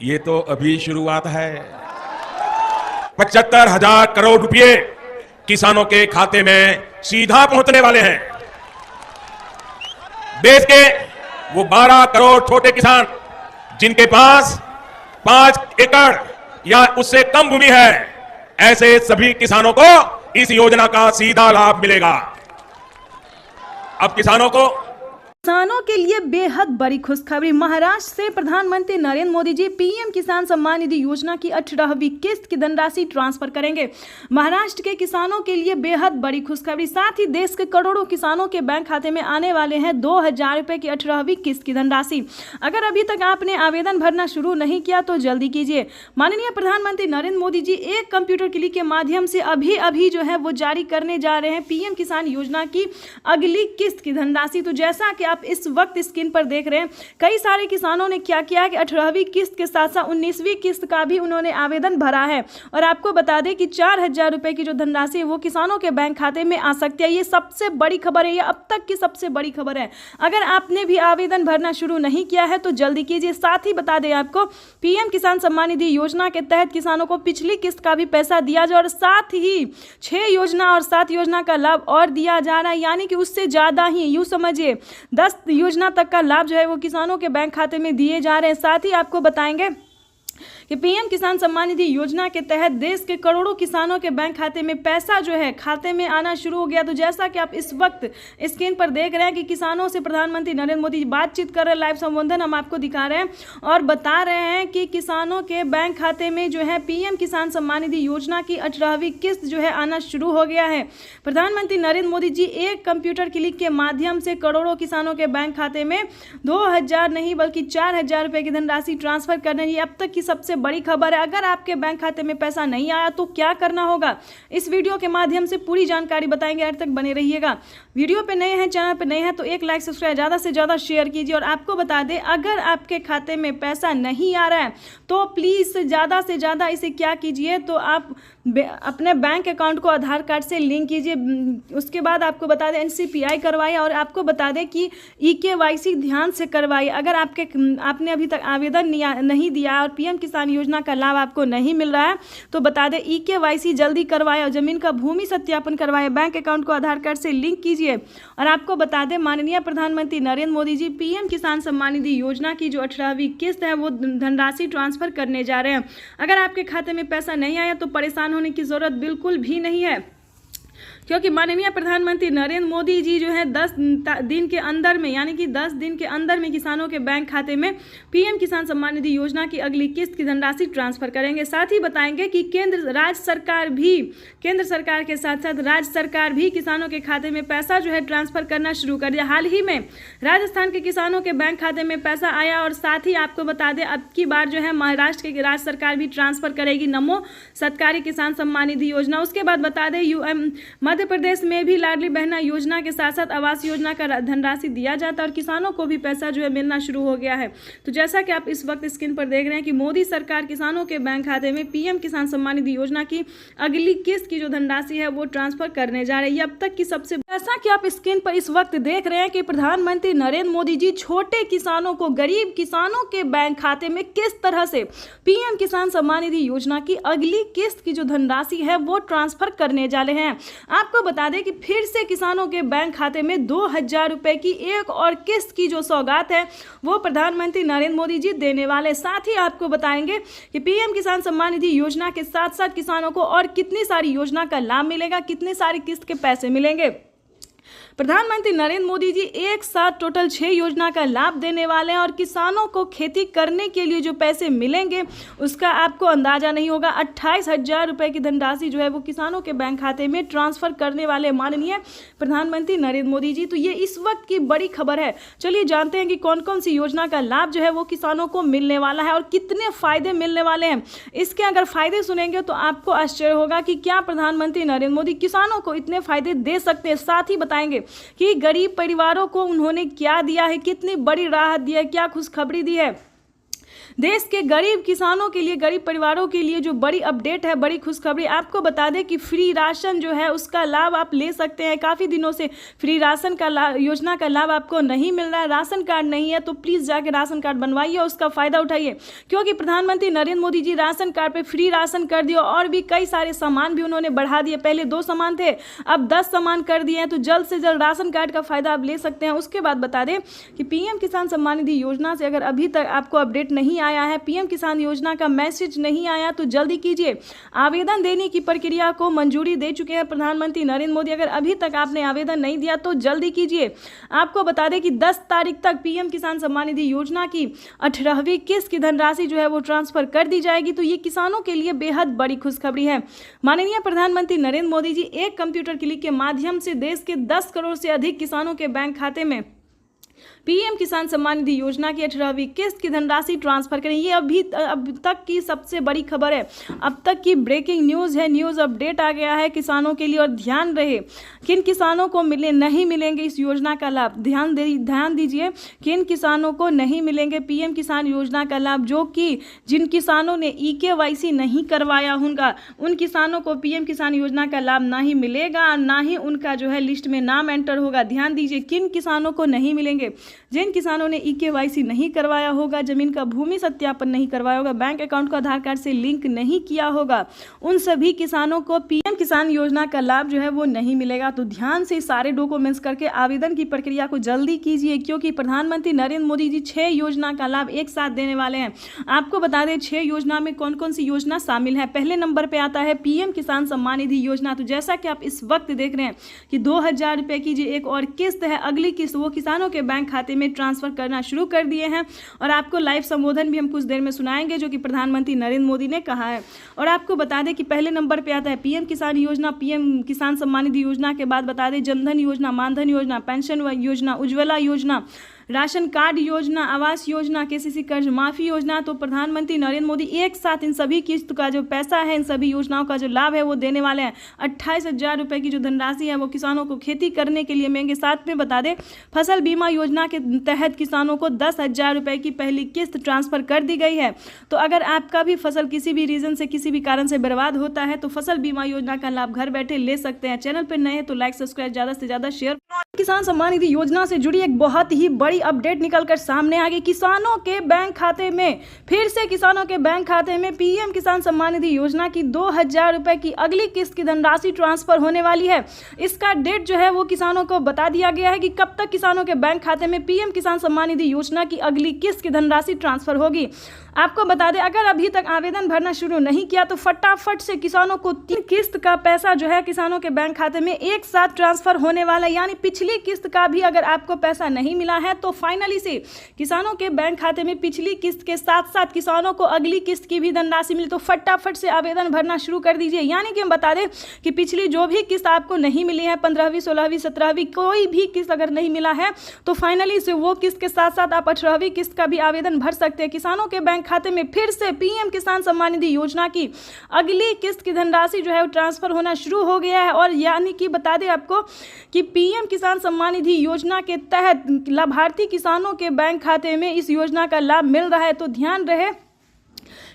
ये तो अभी शुरुआत है। 75,000 करोड़ रुपए किसानों के खाते में सीधा पहुंचने वाले हैं। देश के वो 12 करोड़ छोटे किसान जिनके पास 5 एकड़ या उससे कम भूमि है, ऐसे सभी किसानों को इस योजना का सीधा लाभ मिलेगा। अब किसानों के लिए बेहद बड़ी खुशखबरी। महाराष्ट्र से प्रधानमंत्री नरेंद्र मोदी जी पीएम किसान सम्मान निधि योजना की 18वीं किस्त की धनराशि ट्रांसफर करेंगे। महाराष्ट्र के किसानों के लिए बेहद बड़ी खुशखबरी। साथ ही देश के करोड़ों किसानों के बैंक खाते में आने वाले हैं 2,000 रुपए की 18वीं किस्त की धनराशि। अगर अभी तक आपने आवेदन भरना शुरू नहीं किया तो जल्दी कीजिए। माननीय प्रधानमंत्री नरेंद्र मोदी जी एक कंप्यूटर क्लिक के माध्यम से अभी जो है वो जारी करने जा रहे हैं पीएम किसान योजना की अगली किस्त की धनराशि। तो जैसा कि आप इस वक्त स्क्रीन पर देख रहे हैं, कई सारे किसानों ने क्या किया कि 18वीं किस्त के साथ साथ 19वीं किस्त का भी उन्होंने आवेदन भरा है। और आपको बता दें कि 4,000 रुपए की जो धनराशि है वो किसानों के बैंक खाते में आ सकती है। ये सबसे बड़ी खबर है, ये अब तक की सबसे बड़ी खबर है। अगर आपने भी आवेदन भरना शुरू नहीं किया है तो जल्दी कीजिए। साथ ही बता दें आपको, पीएम किसान सम्मान निधि योजना के तहत किसानों को पिछली किस्त का भी पैसा दिया जाए और साथ ही 6 योजना और 7 योजना का लाभ और दिया जा रहा है, यानी कि उससे ज्यादा ही, यूं समझिए 10 योजना तक का लाभ जो है वो किसानों के बैंक खाते में दिए जा रहे हैं। साथ ही आपको बताएंगे कि पीएम किसान सम्मान निधि योजना के तहत देश के करोड़ों किसानों के बैंक खाते में पैसा जो है खाते में आना शुरू हो गया। तो जैसा कि आप इस वक्त स्क्रीन पर देख रहे हैं कि किसानों से प्रधानमंत्री नरेंद्र मोदी बातचीत कर रहे हैं, लाइव संबोधन हम आपको दिखा रहे हैं और बता रहे हैं कि किसानों के बैंक खाते में जो है पीएम किसान सम्मान निधि योजना की 18वीं किस्त जो है आना शुरू हो गया है। प्रधानमंत्री नरेंद्र मोदी जी एक कंप्यूटर क्लिक के माध्यम से करोड़ों किसानों के बैंक खाते में 2,000 नहीं बल्कि 4,000 रुपए की धनराशि ट्रांसफर करने, ये अब तक की सबसे बड़ी खबर है। अगर आपके बैंक खाते में पैसा नहीं आया तो क्या करना होगा, इस वीडियो के माध्यम से पूरी जानकारी बताएंगे। अंत तक बने रहिएगा। वीडियो पे नए हैं, चैनल पे नए हैं तो एक लाइक सब्सक्राइब ज़्यादा से ज़्यादा शेयर कीजिए। और आपको बता दें, अगर आपके खाते में पैसा नहीं आ रहा है तो प्लीज़ ज़्यादा से ज़्यादा इसे क्या कीजिए, तो आप अपने बैंक अकाउंट को आधार कार्ड से लिंक कीजिए। उसके बाद आपको बता दें NCPI करवाइए और आपको बता दें कि EKYC ध्यान से करवाइए। अगर आपने अभी तक आवेदन नहीं दिया और पीएम किसान योजना का लाभ आपको नहीं मिल रहा है तो बता दें EKYC जल्दी करवाए और जमीन का भूमि सत्यापन करवाए, बैंक अकाउंट को आधार कार्ड से लिंक कीजिए। और आपको बता दें, माननीय प्रधानमंत्री नरेंद्र मोदी जी पीएम किसान सम्मान निधि योजना की जो 18वीं किस्त है वो धनराशि ट्रांसफर करने जा रहे हैं। अगर आपके खाते में पैसा नहीं आया तो परेशान होने की जरूरत बिल्कुल भी नहीं है, क्योंकि माननीय प्रधानमंत्री नरेंद्र मोदी जी जो है 10 दिन के अंदर में, यानी कि 10 दिन के अंदर में किसानों के बैंक खाते में पीएम किसान सम्मान निधि योजना की अगली किस्त की धनराशि ट्रांसफर करेंगे। साथ ही बताएंगे कि केंद्र सरकार के साथ साथ राज्य सरकार भी किसानों के खाते में पैसा जो है ट्रांसफर करना शुरू कर दिया। हाल ही में राजस्थान के किसानों के बैंक खाते में पैसा आया और साथ ही आपको बता दें, अब की बार जो है महाराष्ट्र की राज्य सरकार भी ट्रांसफर करेगी नमो सत्कारी किसान सम्मान निधि योजना। उसके बाद बता दें, मध्य प्रदेश में भी लाडली बहना योजना के साथ साथ आवास योजना का धनराशि दिया जाता है और किसानों को भी पैसा जो है मिलना शुरू हो गया है। तो जैसा कि आप इस वक्त स्क्रीन पर देख रहे हैं कि मोदी सरकार किसानों के बैंक खाते में पीएम किसान सम्मान निधि योजना की अगली किस्त की जो धनराशि है वो ट्रांसफर करने जा रही है। अब तक की सबसे, जैसा कि आप स्क्रीन पर इस वक्त देख रहे हैं कि प्रधानमंत्री नरेंद्र मोदी जी छोटे किसानों को, गरीब किसानों के बैंक खाते में किस तरह से पीएम किसान सम्मान निधि योजना की अगली किस्त की जो धनराशि है वो ट्रांसफर करने जा रहे हैं। आपको बता दें कि फिर से किसानों के बैंक खाते में 2,000 रुपए की एक और किस्त की जो सौगात है वो प्रधानमंत्री नरेंद्र मोदी जी देने वाले। साथ ही आपको बताएंगे कि पीएम किसान सम्मान निधि योजना के साथ साथ किसानों को और कितनी सारी योजना का लाभ मिलेगा, कितनी सारी किस्त के पैसे मिलेंगे। प्रधानमंत्री नरेंद्र मोदी जी एक साथ टोटल 6 योजना का लाभ देने वाले हैं और किसानों को खेती करने के लिए जो पैसे मिलेंगे उसका आपको अंदाजा नहीं होगा। 28,000 रुपए की धनराशि जो है वो किसानों के बैंक खाते में ट्रांसफर करने वाले माननीय प्रधानमंत्री नरेंद्र मोदी जी। तो ये इस वक्त की बड़ी खबर है। चलिए जानते हैं कि कौन कौन सी योजना का लाभ जो है वो किसानों को मिलने वाला है और कितने फायदे मिलने वाले हैं। इसके अगर फायदे सुनेंगे तो आपको आश्चर्य होगा कि क्या प्रधानमंत्री नरेंद्र मोदी किसानों को इतने फायदे दे सकते हैं। साथ ही बताएंगे कि गरीब परिवारों को उन्होंने क्या दिया है, कितनी बड़ी राहत दी है, क्या खुशखबरी दी है। देश के गरीब किसानों के लिए, गरीब परिवारों के लिए जो बड़ी अपडेट है, बड़ी खुशखबरी। आपको बता दें कि फ्री राशन जो है उसका लाभ आप ले सकते हैं। काफ़ी दिनों से फ्री राशन का योजना का लाभ आपको नहीं मिल रहा है, राशन कार्ड नहीं है, तो प्लीज़ जाके राशन कार्ड बनवाइए, उसका फ़ायदा उठाइए, क्योंकि प्रधानमंत्री नरेंद्र मोदी जी राशन कार्ड पे फ्री राशन कर दिया और भी कई सारे सामान भी उन्होंने बढ़ा दिए। पहले 2 सामान थे, अब 10 सामान कर दिए हैं, तो जल्द से जल्द राशन कार्ड का फ़ायदा आप ले सकते हैं। उसके बाद बता दें कि पीएम किसान सम्मान निधि योजना से अगर अभी तक आपको अपडेट नहीं आया है, पीएम किसान योजना का मैसेज नहीं आया, तो जल्दी कीजिए। आवेदन देने की प्रक्रिया को मंजूरी दे चुके हैं प्रधानमंत्री नरेंद्र मोदी। अगर अभी तक आपने आवेदन नहीं दिया तो जल्दी कीजिए। आपको बता दें कि 10 तारीख तक पीएम किसान सम्मान निधि योजना की 18वीं किस्त की धनराशि जो है वो ट्रांसफर कर दी जाएगी। तो ये किसानों के लिए बेहद बड़ी खुशखबरी है। माननीय प्रधानमंत्री नरेंद्र मोदी जी एक कंप्यूटर क्लिक के माध्यम से देश के 10 करोड़ से अधिक किसानों के बैंक खाते में पीएम किसान सम्मान निधि योजना की 18वीं किस्त की धनराशि ट्रांसफर करें। ये अब तक की सबसे बड़ी खबर है, अब तक की ब्रेकिंग न्यूज़ है। न्यूज़ अपडेट आ गया है किसानों के लिए। और ध्यान रहे, किन किसानों को नहीं मिलेंगे इस योजना का लाभ। ध्यान दीजिए, किन किसानों को नहीं मिलेंगे पीएम किसान योजना का लाभ। जो कि जिन किसानों ने EKYC नहीं करवाया होगा, उन किसानों को पीएम किसान योजना का लाभ ना ही मिलेगा, ना ही उनका जो है लिस्ट में नाम एंटर होगा। ध्यान दीजिए, किन किसानों को नहीं मिलेंगे। जिन किसानों ने EKYC नहीं करवाया होगा, जमीन का भूमि सत्यापन नहीं करवाया होगा, बैंक अकाउंट को आधार कार्ड से लिंक नहीं किया होगा, उन सभी किसानों को पीएम किसान योजना का लाभ जो है वो नहीं मिलेगा। तो ध्यान से सारे डॉक्यूमेंट्स करके आवेदन की प्रक्रिया को जल्दी कीजिए, क्योंकि प्रधानमंत्री नरेंद्र मोदी जी 6 योजना का लाभ एक साथ देने वाले हैं। आपको बता दें 6 योजना में कौन कौन सी योजना शामिल है। पहले नंबर पर आता है पीएम किसान सम्मान निधि योजना। तो जैसा कि आप इस वक्त देख रहे हैं कि 2000 रुपये की जो एक और किस्त है, अगली किस्त वो किसानों के बैंक खाते में ट्रांसफर करना शुरू कर दिए हैं। और आपको लाइव संबोधन भी हम कुछ देर में सुनाएंगे जो कि प्रधानमंत्री नरेंद्र मोदी ने कहा है। और आपको बता दें कि पहले नंबर पे आता है पीएम किसान योजना। पीएम किसान सम्मान निधि योजना के बाद बता दें जनधन योजना, मानधन योजना, पेंशन योजना, उज्ज्वला योजना, राशन कार्ड योजना, आवास योजना, KCC कर्ज माफी योजना। तो प्रधानमंत्री नरेंद्र मोदी एक साथ इन सभी किस्त का जो पैसा है, इन सभी योजनाओं का जो लाभ है वो देने वाले हैं। 28,000 रुपये की जो धनराशि है वो किसानों को खेती करने के लिए मिलेंगे। साथ में बता दें फसल बीमा योजना के तहत किसानों को 10,000 रुपये की पहली किस्त ट्रांसफर कर दी गई है। तो अगर आपका भी फसल किसी भी रीजन से, किसी भी कारण से बर्बाद होता है तो फसल बीमा योजना का लाभ घर बैठे ले सकते हैं। चैनल पर नए हैं तो लाइक, सब्सक्राइब, ज़्यादा से ज़्यादा शेयर। किसान सम्मान निधि योजना से जुड़ी एक बहुत ही बड़ी अपडेट निकलकर सामने आ गई। किसानों के बैंक खाते में फिर से किसानों के बैंक खाते में पीएम किसान सम्मान निधि योजना की 2,000 रुपये की अगली किस्त की धनराशि ट्रांसफर होने वाली है। इसका डेट जो है वो किसानों को बता दिया गया है कि कब तक किसानों के बैंक खाते में पीएम किसान सम्मान निधि योजना की अगली किस्त की धनराशि ट्रांसफर होगी। आपको बता दें, अगर अभी तक आवेदन भरना शुरू नहीं किया तो फटाफट से किसानों को 3 किस्त का पैसा जो है किसानों के बैंक खाते में एक साथ ट्रांसफर होने वाला है। यानी पिछली किस्त का भी अगर आपको पैसा नहीं मिला है तो फाइनली से किसानों के बैंक खाते में पिछली किस्त के साथ साथ किसानों को अगली किस्त की भी धनराशि मिली। तो फटाफट से आवेदन भरना शुरू कर दीजिए। यानी कि हम बता दें कि पिछली जो भी किस्त आपको नहीं मिली है, 15वीं, 16वीं, 17वीं, कोई भी किस्त अगर नहीं मिला है तो फाइनली से वो किस्त के साथ साथ आप 18वीं किस्त का भी आवेदन भर सकते हैं। किसानों के बैंक खाते में फिर से पीएम किसान सम्मान निधि योजना की अगली किस्त की धनराशि जो है वो ट्रांसफर होना शुरू हो गया है। और यानी कि बता दें आपको कि पीएम किसान सम्मान निधि योजना के तहत लाभार्थी किसानों के बैंक खाते में इस योजना का लाभ मिल रहा है। तो ध्यान रहे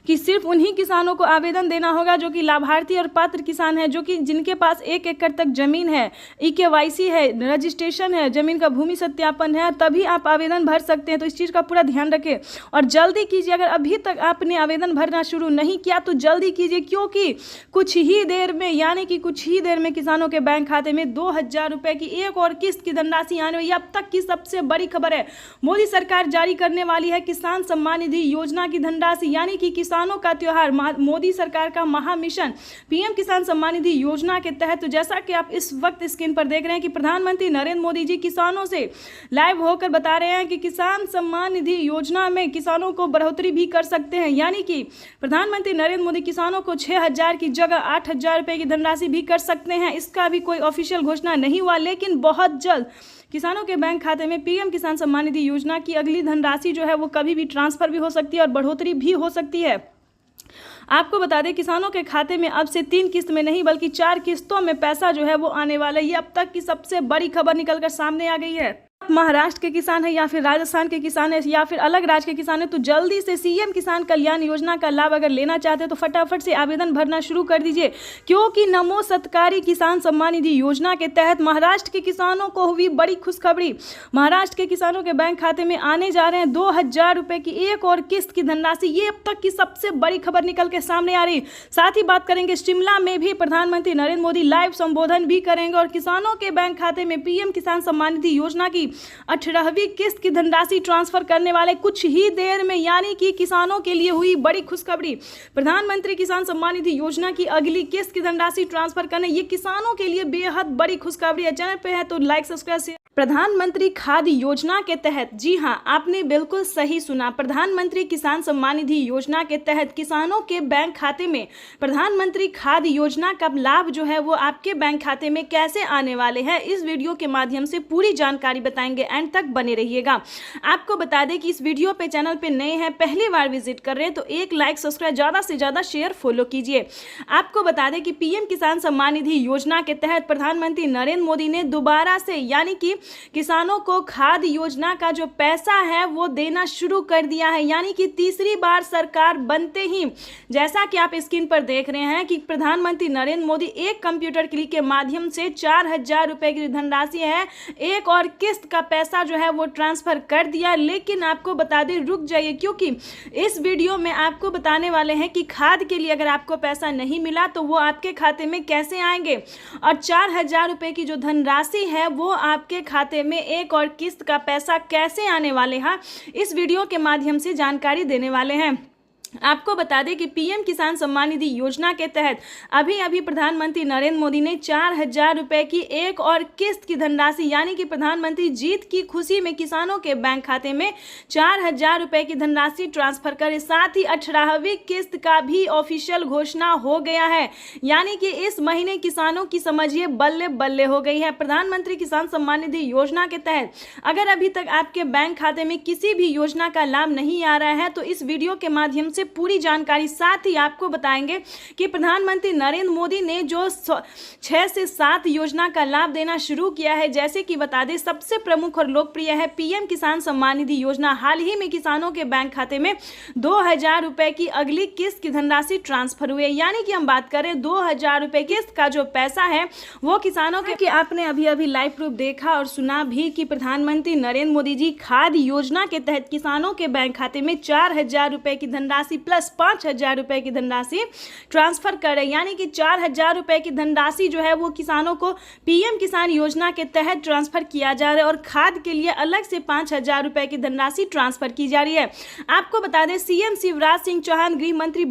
कि सिर्फ उन्हीं किसानों को आवेदन देना होगा जो कि लाभार्थी और पात्र किसान हैं, जो कि जिनके पास 1 एकड़ तक जमीन है, EKYC है, रजिस्ट्रेशन है, जमीन का भूमि सत्यापन है, तभी आप आवेदन भर सकते हैं। तो इस चीज़ का पूरा ध्यान रखें और जल्दी कीजिए। अगर अभी तक आपने आवेदन भरना शुरू नहीं किया तो जल्दी कीजिए, क्योंकि कुछ ही देर में, यानी कि कुछ ही देर में किसानों के बैंक खाते में 2,000 रुपये की एक और किस्त की धनराशि आने वाली है। अब तक की सबसे बड़ी खबर है, मोदी सरकार जारी करने वाली है किसान सम्मान निधि योजना की धनराशि। यानी कि किसानों का त्योहार, मोदी सरकार का महामिशन पीएम किसान सम्मान निधि योजना के तहत। तो जैसा कि आप इस वक्त स्क्रीन पर देख रहे हैं कि प्रधानमंत्री नरेंद्र मोदी जी किसानों से लाइव होकर बता रहे हैं कि किसान सम्मान निधि योजना में किसानों को बढ़ोतरी भी कर सकते हैं। यानी कि प्रधानमंत्री नरेंद्र मोदी किसानों को 6,000 की जगह 8,000 रुपये की धनराशि भी कर सकते हैं। इसका भी कोई ऑफिशियल घोषणा नहीं हुआ, लेकिन बहुत जल्द किसानों के बैंक खाते में पीएम किसान सम्मान निधि योजना की अगली धनराशि जो है वो कभी भी ट्रांसफर भी हो सकती है और बढ़ोतरी भी हो सकती है। आपको बता दें किसानों के खाते में अब से 3 किस्त में नहीं बल्कि 4 किस्तों में पैसा जो है वो आने वाला है। ये अब तक की सबसे बड़ी खबर निकलकर सामने आ गई है। महाराष्ट्र के किसान है या फिर राजस्थान के किसान है या फिर अलग राज्य के किसान है, तो जल्दी से सीएम किसान कल्याण योजना का लाभ अगर लेना चाहते हैं तो फटाफट से आवेदन भरना शुरू कर दीजिए, क्योंकि नमो सत्कारी किसान सम्मान निधि योजना के तहत महाराष्ट्र के किसानों को हुई बड़ी खुशखबरी। महाराष्ट्र के किसानों के बैंक खाते में आने जा रहे हैं 2000 रुपए की एक और किस्त की धनराशि। ये अब तक की सबसे बड़ी खबर निकल के सामने आ रही। साथ ही बात करेंगे शिमला में भी प्रधानमंत्री नरेंद्र मोदी लाइव संबोधन भी करेंगे और किसानों के बैंक खाते में पीएम किसान सम्मान निधि योजना की 18वीं किस्त की धनराशि ट्रांसफर करने वाले कुछ ही देर में, यानी कि किसानों के लिए हुई बड़ी खुशखबरी। प्रधानमंत्री किसान सम्मान निधि योजना की अगली किस्त की धनराशि ट्रांसफर करने, ये किसानों के लिए बेहद बड़ी खुशखबरी है। चैनल पे है तो लाइक सब्सक्राइब शेयर। प्रधानमंत्री खाद्य योजना के तहत, जी हां, आपने बिल्कुल सही सुना, प्रधानमंत्री किसान सम्मान निधि योजना के तहत किसानों के बैंक खाते में प्रधानमंत्री खाद्य योजना का लाभ जो है वो आपके बैंक खाते में कैसे आने वाले हैं, इस वीडियो के माध्यम से पूरी जानकारी बताएंगे। एंड तक बने रहिएगा। आपको बता दें कि इस वीडियो पे चैनल पे नए हैं, पहली बार विजिट कर रहे हैं तो एक लाइक सब्सक्राइब, ज़्यादा से ज़्यादा शेयर फॉलो कीजिए। आपको बता दें कि पीएम किसान सम्मान निधि योजना के तहत प्रधानमंत्री नरेंद्र मोदी ने दोबारा से, यानी कि किसानों को खाद्य योजना का जो पैसा है वो देना शुरू कर दिया है, यानी कि तीसरी बार सरकार बनते ही, जैसा कि आप स्क्रीन पर देख रहे हैं कि प्रधानमंत्री नरेंद्र मोदी एक कंप्यूटर क्लिक के माध्यम से 4000 रुपए की धनराशि है एक और किस्त का पैसा जो है वो ट्रांसफर कर दिया। लेकिन आपको बता दें, रुक जाइए, क्योंकि इस वीडियो में आपको बताने वाले हैं कि खाद के लिए अगर आपको पैसा नहीं मिला तो वो आपके खाते में कैसे आएंगे, और 4000 रुपए की जो धनराशि है वो आपके खाते में एक और किस्त का पैसा कैसे आने वाले हैं, इस वीडियो के माध्यम से जानकारी देने वाले हैं। आपको बता दें कि पीएम किसान सम्मान निधि योजना के तहत अभी अभी प्रधानमंत्री नरेंद्र मोदी ने 4000 रुपए की एक और किस्त की धनराशि, यानी कि प्रधानमंत्री जीत की खुशी में किसानों के बैंक खाते में 4000 रुपए की धनराशि ट्रांसफर करे। साथ ही 18वीं किस्त का भी ऑफिशियल घोषणा हो गया है, यानी कि इस महीने किसानों की समझिए बल्ले बल्ले हो गई है। प्रधानमंत्री किसान सम्मान निधि योजना के तहत अगर अभी तक आपके बैंक खाते में किसी भी योजना का लाभ नहीं आ रहा है तो इस वीडियो के माध्यम से पूरी जानकारी, साथ ही आपको बताएंगे कि प्रधानमंत्री नरेंद्र मोदी ने जो 6 से 7 योजना का लाभ देना शुरू किया है, जैसे कि बता दें सबसे प्रमुख और लोकप्रिय है पीएम किसान सम्मान निधि योजना। हाल ही में किसानों के बैंक खाते में 2000 रुपए की अगली किस्त की धनराशि ट्रांसफर हुई है, यानी कि हम बात करें 2000 रुपए किस्त का जो पैसा है वो किसानों के, कि आपने अभी अभी लाइव प्रूफ देखा और सुना भी कि प्रधानमंत्री नरेंद्र मोदी जी खाद्य योजना के तहत किसानों के बैंक खाते में 4000 रुपए की धनराशि प्लस 5000 रुपए की धनराशि ट्रांसफर करें, यानी कि 4000 रुपए की धनराशि जो है वो किसानों को पीएम किसान योजना के तहत ट्रांसफर किया जा रहा है और खाद के लिए अलग से 5000 रुपए की धनराशि ट्रांसफर की जा रही है। आपको बता दें सीएम शिवराज सिंह चौहान गृह मंत्री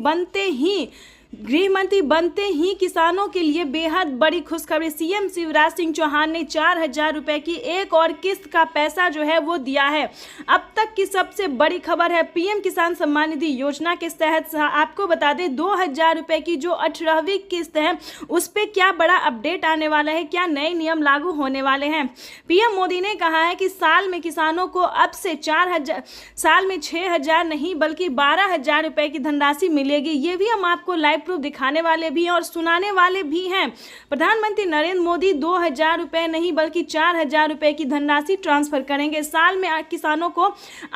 बनते ही किसानों के लिए बेहद बड़ी खुशखबरी। सीएम शिवराज सिंह चौहान ने 4000 रुपए की एक और किस्त का पैसा जो है वो दिया है। अब तक की सबसे बड़ी खबर है पीएम किसान सम्मान निधि योजना के तहत आपको बता दें 2000 रुपए की जो 18वीं किस्त है उस पर क्या बड़ा अपडेट आने वाला है, क्या नए नियम लागू होने वाले हैं। पीएम मोदी ने कहा है कि साल में किसानों को अब से साल में 6000 नहीं बल्कि 12000 रुपए की धनराशि मिलेगी। ये भी हम आपको लाइव प्रूफ दिखाने वाले भी हैं और सुनाने वाले भी हैं। प्रधानमंत्री नरेंद्र मोदी 2000 रुपए नहीं बल्कि 4000 रुपए की धनराशि ट्रांसफर करेंगे। साल में किसानों को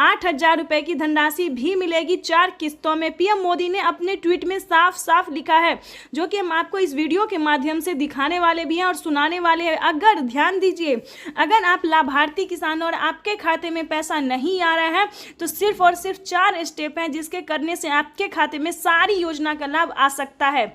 8000 रुपए की धनराशि भी मिलेगी 4 किस्तों में। पीएम मोदी ने अपने ट्वीट में साफ साफ लिखा है, जो कि हम आपको इस वीडियो के माध्यम से दिखाने वाले भी हैं और सुनाने वाले हैं। अगर ध्यान दीजिए, अगर आप लाभार्थी किसान और आपके खाते में पैसा नहीं आ रहा है तो सिर्फ और सिर्फ 4 स्टेप हैं जिसके करने से आपके खाते में सारी योजना का लाभ आ सकता है।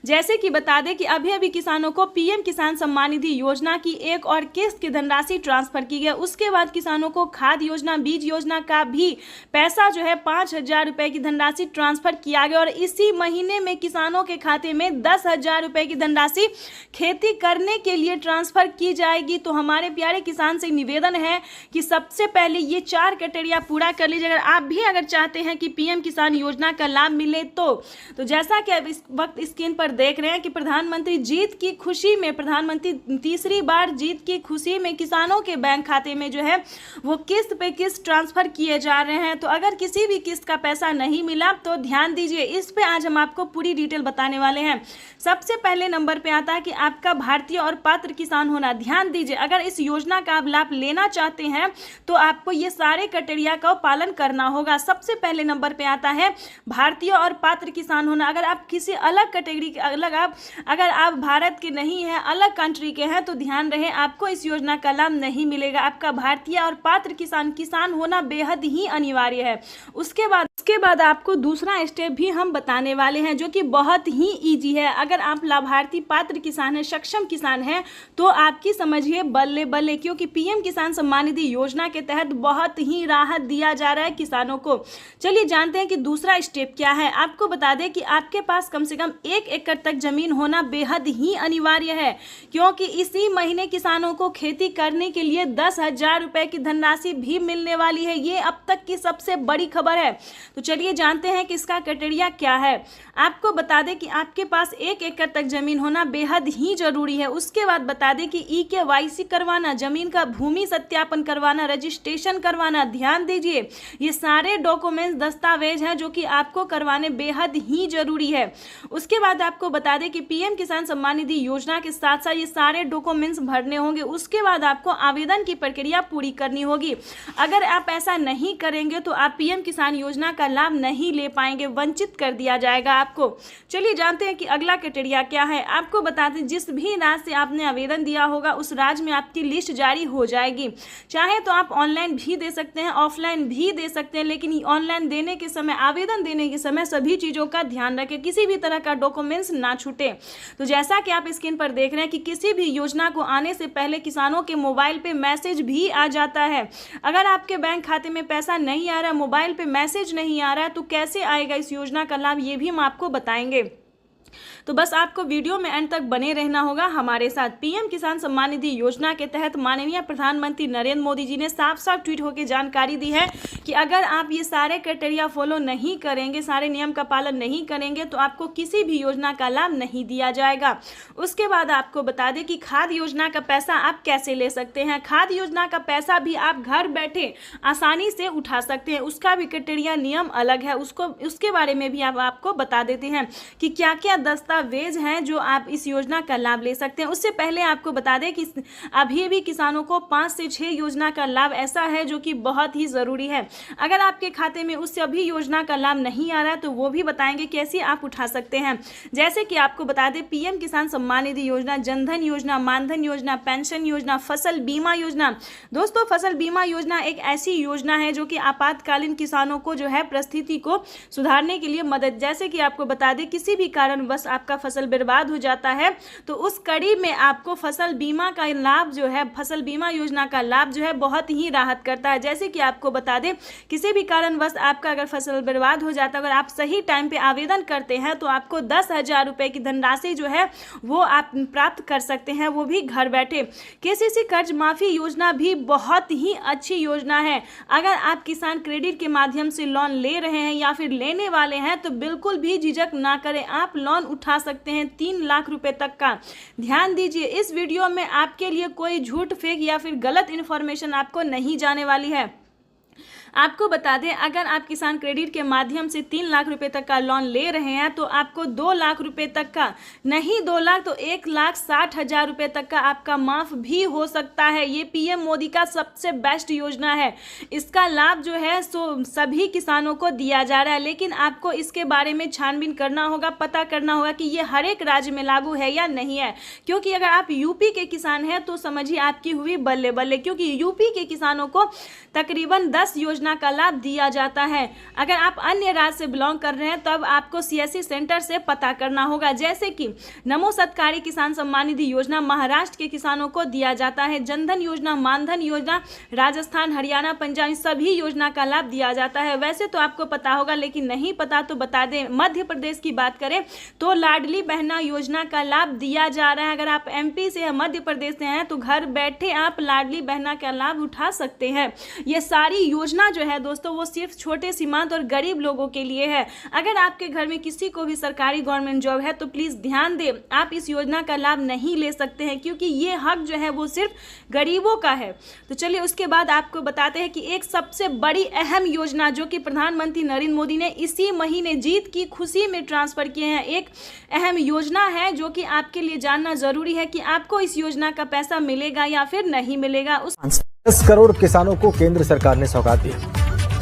जैसे कि बता दें कि अभी अभी किसानों को पीएम किसान सम्मान निधि योजना की एक और किस्त की धनराशि ट्रांसफर की गई। उसके बाद किसानों को खाद योजना, बीज योजना का भी पैसा जो है 5000 रुपए की धनराशि ट्रांसफर किया गया और इसी महीने में किसानों के खाते में 10000 रुपए की धनराशि खेती करने के लिए ट्रांसफर की जाएगी। तो हमारे प्यारे किसान से निवेदन है कि सबसे पहले ये 4 क्राइटेरिया पूरा कर लीजिए। अगर आप भी चाहते हैं कि पीएम किसान योजना का लाभ मिले तो जैसा कि अब इस वक्त स्क्रीन पर देख रहे हैं कि प्रधानमंत्री जीत की खुशी में, प्रधानमंत्री तीसरी बार जीत की खुशी में किसानों के बैंक खाते में जो है वो किस्त पे किस्त ट्रांसफर किए जा रहे हैं। तो अगर किसी भी किस्त का पैसा नहीं मिला तो ध्यान दीजिए, इस पे आज हम आपको पूरी डिटेल बताने वाले हैं। सबसे पहले नंबर पे आता है कि आपका भारतीय और पात्र किसान होना। ध्यान दीजिए, अगर इस योजना का आप लाभ लेना चाहते हैं तो आपको ये सारे क्राइटेरिया का पालन करना होगा। सबसे पहले नंबर पे आता है भारतीय और पात्र किसान होना। अगर आप किसी अलग कैटेगरी के अगर आप भारत के नहीं हैं, अलग कंट्री के हैं, तो ध्यान रहे आपको इस योजना का लाभ नहीं मिलेगा। आपका भारतीय और पात्र किसान होना बेहद ही अनिवार्य है। उसके बाद आपको दूसरा स्टेप भी हम बताने वाले हैं जो कि बहुत ही इजी है। अगर आप लाभार्थी पात्र किसान हैं, सक्षम किसान हैं, तो आपकी समझिए बल्ले बल्ले, क्योंकि पीएम किसान सम्मान निधि योजना के तहत बहुत ही राहत दिया जा रहा है किसानों को। चलिए जानते हैं कि दूसरा स्टेप क्या है। आपको बता दें कि आपके पास कम से कम 1 एकड़ तक जमीन होना बेहद ही अनिवार्य है, क्योंकि इसी महीने किसानों को खेती करने के लिए 10,000 रुपए की धनराशि भी मिलने वाली है। ये अब तक की सबसे बड़ी खबर है। तो चलिए जानते हैं कि इसका क्राइटेरिया क्या है। आपको बता दें कि आपके पास 1 एकड़ तक जमीन होना बेहद ही जरूरी है। उसके बाद बता दें कि EKYC करवाना, जमीन का भूमि सत्यापन करवाना, रजिस्ट्रेशन करवाना। ध्यान दीजिए, ये सारे डॉक्यूमेंट्स, दस्तावेज हैं जो कि आपको करवाने बेहद ही जरूरी है। उसके बाद आपको बता दें कि पीएम किसान सम्मान निधि योजना के साथ साथ ये सारे डॉक्यूमेंट्स भरने होंगे। उसके बाद आपको आवेदन की प्रक्रिया पूरी करनी होगी। अगर आप ऐसा नहीं करेंगे तो आप पीएम किसान योजना का लाभ नहीं ले पाएंगे, वंचित कर दिया जाएगा आपको। चलिए जानते हैं कि अगला क्राइटेरिया क्या है। आपको बता दें, जिस भी राज्य से आपने आवेदन दिया होगा उस राज्य में आपकी लिस्ट जारी हो जाएगी। चाहे तो आप ऑनलाइन भी दे सकते हैं, ऑफलाइन भी दे सकते हैं, लेकिन ऑनलाइन देने के समय, आवेदन देने के समय सभी चीज़ों का ध्यान रखें, किसी भी तरह का डॉक्यूमेंट्स ना छूटे। तो जैसा कि आप स्क्रीन पर देख रहे हैं कि किसी भी योजना को आने से पहले किसानों के मोबाइल पे मैसेज भी आ जाता है। अगर आपके बैंक खाते में पैसा नहीं आ रहा, मोबाइल पे मैसेज नहीं आ रहा है, तो कैसे आएगा इस योजना का लाभ, ये भी हम आपको बताएंगे। तो बस आपको वीडियो में एंड तक बने रहना होगा हमारे साथ। पीएम किसान सम्मान निधि योजना के तहत माननीय प्रधानमंत्री नरेंद्र मोदी जी ने साफ साफ ट्वीट होकर जानकारी दी है कि अगर आप ये सारे क्राइटेरिया फॉलो नहीं करेंगे, सारे नियम का पालन नहीं करेंगे, तो आपको किसी भी योजना का लाभ नहीं दिया जाएगा। उसके बाद आपको बता दें कि खाद योजना का पैसा आप कैसे ले सकते हैं। खाद योजना का पैसा भी आप घर बैठे आसानी से उठा सकते हैं। उसका भी क्राइटेरिया, नियम अलग है, उसके बारे में भी आपको बता देते हैं कि क्या क्या दस्तावेज हैं जो आप इस योजना का लाभ ले सकते हैं। उससे पहले आपको बता दें कि अभी भी किसानों को 5 से 6 योजना का लाभ ऐसा है जो कि बहुत ही ज़रूरी है। अगर आपके खाते में उससे अभी योजना का लाभ नहीं आ रहा है तो वो भी बताएंगे कैसे आप उठा सकते हैं। जैसे कि आपको बता दें, पीएम किसान सम्मान निधि योजना, जनधन योजना, मानधन योजना, पेंशन योजना, फसल बीमा योजना। दोस्तों, फसल बीमा योजना एक ऐसी योजना है जो कि आपातकालीन किसानों को जो है परिस्थिति को सुधारने के लिए मदद, जैसे कि आपको बता दें किसी भी कारण बस आपका फसल बर्बाद हो जाता है तो उस कड़ी में आपको फसल बीमा का लाभ जो है, फसल बीमा योजना का लाभ जो है बहुत ही राहत करता है। जैसे कि आपको बता दें, किसी भी कारणवश आपका अगर फसल बर्बाद हो जाता है, अगर आप सही टाइम पे आवेदन करते हैं तो आपको 10,000 रुपए की धनराशि जो है वो आप प्राप्त कर सकते हैं, वो भी घर बैठे। केसीसी कर्ज माफी योजना भी बहुत ही अच्छी योजना है। अगर आप किसान क्रेडिट के माध्यम से लोन ले रहे हैं या फिर लेने वाले हैं तो बिल्कुल भी झिझक ना करें, आप लोन उठा सकते हैं 3 लाख रुपए तक का। ध्यान दीजिए, इस वीडियो में आपके लिए कोई झूठ, फेक या फिर गलत इन्फॉर्मेशन आपको नहीं जाने वाली है। आपको बता दें, अगर आप किसान क्रेडिट के माध्यम से 3 लाख रुपए तक का लोन ले रहे हैं तो आपको 2 लाख रुपए तक का, नहीं 2 लाख तो 1,60,000 रुपए तक का आपका माफ भी हो सकता है। ये पीएम मोदी का सबसे बेस्ट योजना है। इसका लाभ जो है सो सभी किसानों को दिया जा रहा है, लेकिन आपको इसके बारे में छानबीन करना होगा, पता करना होगा कि ये हर एक राज्य में लागू है या नहीं है। क्योंकि अगर आप यूपी के किसान हैं तो समझिए आपकी हुई बल्ले बल्ले, क्योंकि यूपी के किसानों को तकरीबन 10 योजना का लाभ दिया जाता है। अगर आप अन्य राज्य से बिलोंग कर रहे हैं तब आपको सीएससी सेंटर से पता करना होगा। जैसे कि नमो सत्कारी किसान सम्मान निधि योजना महाराष्ट्र के किसानों को दिया जाता है, जनधन योजना, मानधन योजना राजस्थान, हरियाणा, पंजाब सभी योजना का लाभ दिया जाता है। वैसे तो आपको पता होगा, लेकिन नहीं पता तो बता दें, मध्य प्रदेश की बात करें तो लाडली बहना योजना का लाभ दिया जा रहा है। अगर आप एमपी से या मध्य प्रदेश से हैं तो घर बैठे आप लाडली बहना का लाभ उठा सकते हैं। ये सारी योजना जो है दोस्तों वो सिर्फ छोटे सीमांत और गरीब लोगों के लिए है। अगर आपके घर में किसी को भी सरकारी गवर्नमेंट जॉब है तो प्लीज़ ध्यान दें, आप इस योजना का लाभ नहीं ले सकते हैं क्योंकि ये हक जो है वो सिर्फ गरीबों का है। तो चलिए उसके बाद आपको बताते हैं कि एक सबसे बड़ी अहम योजना जो कि प्रधानमंत्री नरेंद्र मोदी ने इसी महीने जीत की खुशी में ट्रांसफर किए हैं, एक अहम योजना है जो कि आपके लिए जानना जरूरी है कि आपको इस योजना का पैसा मिलेगा या फिर नहीं मिलेगा। 10 करोड़ किसानों को केंद्र सरकार ने सौगात दी।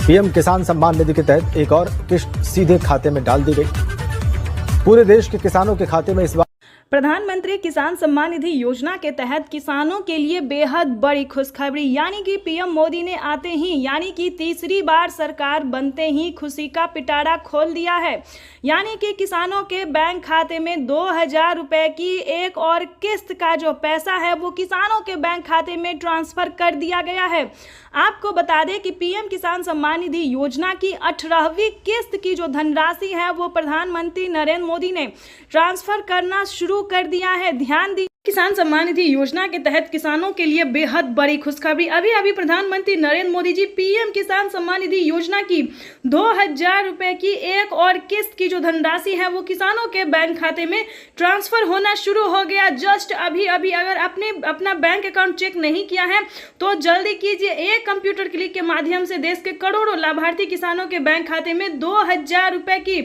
पीएम किसान सम्मान निधि के तहत एक और किस्त सीधे खाते में डाल दी गई। पूरे देश के किसानों के खाते में इस बार प्रधानमंत्री किसान सम्मान निधि योजना के तहत किसानों के लिए बेहद बड़ी खुशखबरी, यानी कि पीएम मोदी ने आते ही यानी कि तीसरी बार सरकार बनते ही खुशी का पिटारा खोल दिया है। यानी कि किसानों के बैंक खाते में 2000 रुपए की एक और किस्त का जो पैसा है वो किसानों के बैंक खाते में ट्रांसफर कर दिया गया है। आपको बता दें कि पीएम किसान सम्मान निधि योजना की 18वीं किस्त की जो धनराशि है वो प्रधानमंत्री नरेंद्र मोदी ने ट्रांसफर करना शुरू कर दिया है। ध्यान दी, किसान सम्मान निधि योजना के तहत किसानों के लिए बेहद बड़ी खुशखबरी। अभी प्रधानमंत्री नरेंद्र मोदी जी पीएम किसान सम्मान निधि योजना की 2000 रुपए की एक और किस्त की जो धनराशि है वो किसानों के बैंक खाते में ट्रांसफर होना शुरू हो गया। जस्ट अभी अगर आपने अपना बैंक अकाउंट चेक नहीं किया है तो जल्दी कीजिए। एक कंप्यूटर क्लिक के माध्यम से देश के करोड़ों लाभार्थी किसानों के बैंक खाते में 2000 रुपए की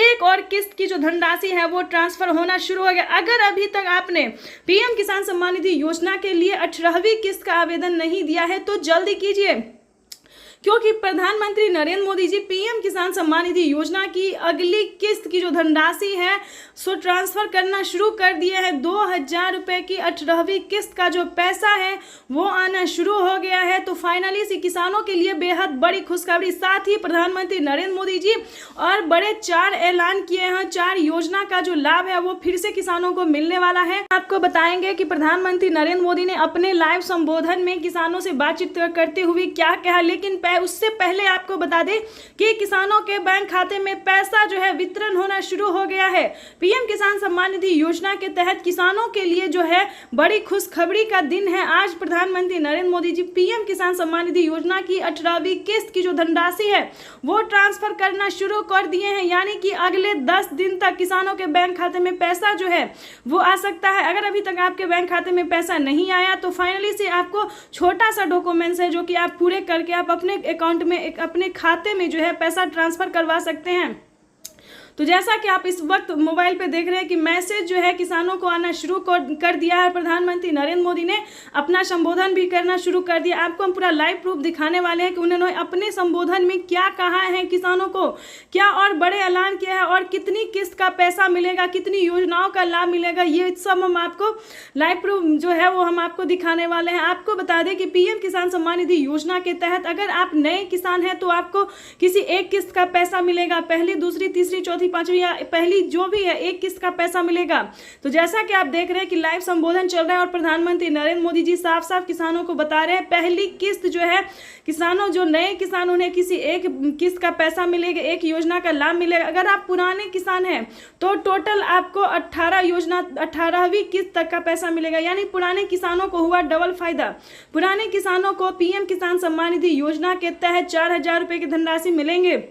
एक और किस्त की जो धनराशि है वो ट्रांसफर होना शुरू हो गया। अगर अभी तक आपने पीएम किसान सम्मान निधि योजना के लिए 18वीं किस्त का आवेदन नहीं दिया है तो जल्दी कीजिए, क्योंकि प्रधानमंत्री नरेंद्र मोदी जी पीएम किसान सम्मान निधि योजना की अगली किस्त की जो धनराशि है सो ट्रांसफर करना शुरू कर दिए हैं। 2000 रुपए की 18वीं किस्त का जो पैसा है वो आना शुरू हो गया है। तो फाइनली से किसानों के लिए बेहद बड़ी खुशखबरी। साथ ही प्रधानमंत्री नरेंद्र मोदी जी और बड़े 4 ऐलान किए हैं, 4 योजना का जो लाभ है वो फिर से किसानों को मिलने वाला है। आपको बताएंगे कि प्रधानमंत्री नरेंद्र मोदी ने अपने लाइव संबोधन में किसानों से बातचीत करते हुए क्या कहा, लेकिन उससे पहले आपको बता दें कि किसानों के बैंक खाते में पैसा जो है वितरण होना शुरू हो गया है। पीएम किसान सम्मान निधि योजना के तहत किसानों के लिए जो है बड़ी खुशखबरी का दिन है। आज प्रधानमंत्री नरेंद्र मोदी जी पीएम किसान सम्मान निधि योजना की 18वीं किस्त की जो धनराशि है वो ट्रांसफर करना शुरू कर दिए हैं। यानी कि अगले 10 दिन तक किसानों के बैंक खाते में पैसा जो है वो आ सकता है। अगर अभी तक आपके बैंक खाते में पैसा नहीं आया तो फाइनली से आपको छोटा सा डॉक्यूमेंट्स है जो कि आप पूरे करके आप अपने अकाउंट में अपने खाते में जो है पैसा ट्रांसफर करवा सकते हैं। तो जैसा कि आप इस वक्त मोबाइल पे देख रहे हैं कि मैसेज जो है किसानों को आना शुरू कर दिया है। प्रधानमंत्री नरेंद्र मोदी ने अपना संबोधन भी करना शुरू कर दिया। आपको हम पूरा लाइव प्रूफ दिखाने वाले हैं कि उन्होंने अपने संबोधन में क्या कहा है, किसानों को क्या और बड़े ऐलान किया है और कितनी किस्त का पैसा मिलेगा, कितनी योजनाओं का लाभ मिलेगा, ये सब हम आपको लाइव प्रूफ जो है वो हम आपको दिखाने वाले हैं। आपको बता दें कि पीएम किसान सम्मान निधि योजना के तहत अगर आप नए किसान हैं तो आपको किसी एक किस्त का पैसा मिलेगा। पहली, दूसरी, तीसरी, चौथी, पांचवी या पहली जो भी है एक किस्त का पैसा मिलेगा। तो जैसा कि आप देख रहे हैं कि लाइव संबोधन चल रहा है और प्रधानमंत्री नरेंद्र मोदी जी साफ साफ किसानों को बता रहे हैं पहली किस्त जो है किसानों जो नए किसान उन्हें किसी एक किस्त का पैसा मिलेगा, एक योजना का लाभ मिलेगा। अगर आप पुराने किसान हैं तो टोटल आपको 18वीं किस्त तक का पैसा मिलेगा। यानी पुराने किसानों को हुआ डबल फायदा। पुराने किसानों को पीएम किसान सम्मान निधि योजना के तहत 4000 रुपए की धनराशि मिलेंगे।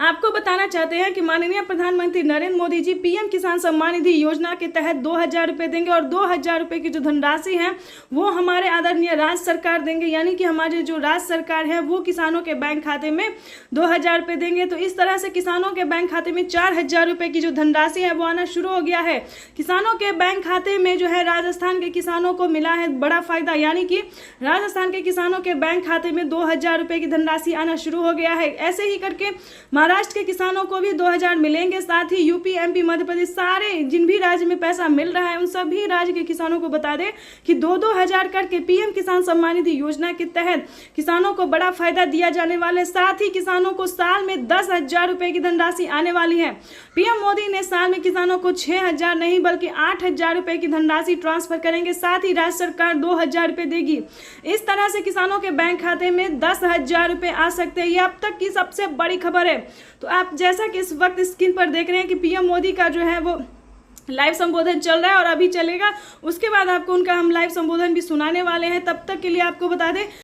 आपको बताना चाहते हैं कि माननीय प्रधानमंत्री नरेंद्र मोदी जी पीएम किसान सम्मान निधि योजना के तहत 2000 रुपए देंगे और 2000 रुपए की जो धनराशि है वो हमारे आदरणीय राज्य सरकार देंगे। यानी कि हमारे जो राज्य सरकार है वो किसानों के बैंक खाते में 2000 रुपए देंगे। तो इस तरह से किसानों के बैंक खाते में 4000 रुपए की जो धनराशि है वो आना शुरू हो गया है। किसानों के बैंक खाते में जो है राजस्थान के किसानों को मिला है बड़ा फायदा। यानी कि राजस्थान के किसानों के बैंक खाते में 2000 रुपए की धनराशि आना शुरू हो गया है। ऐसे ही करके महाराष्ट्र के किसानों को भी 2000 मिलेंगे। साथ ही यूपी, एमपी, मध्य प्रदेश सारे जिन भी राज्य में पैसा मिल रहा है उन सभी राज्य के किसानों को बता दें कि 2-2 हजार करके पीएम किसान सम्मान निधि योजना के तहत किसानों को बड़ा फायदा दिया जाने वाला है। साथ ही किसानों को साल में 10,000 रुपए की धनराशि आने वाली है। पीएम मोदी ने साल में किसानों को 6,000 नहीं बल्कि 8,000 रुपए की धनराशि ट्रांसफर करेंगे। साथ ही राज्य सरकार 2,000 रुपए देगी। इस तरह से किसानों के बैंक खाते में 10,000 रुपए आ सकते हैं। ये अब तक की सबसे बड़ी खबर है। तो आप जैसा कि इस वक्त स्क्रीन पर देख रहे हैं कि पीएम मोदी का जो है वो लाइव संबोधन चल रहा है और अभी चलेगा। उसके बाद आपको उनका हम लाइव संबोधन भी सुनाने वाले हैं। तब तक के लिए आपको बता दें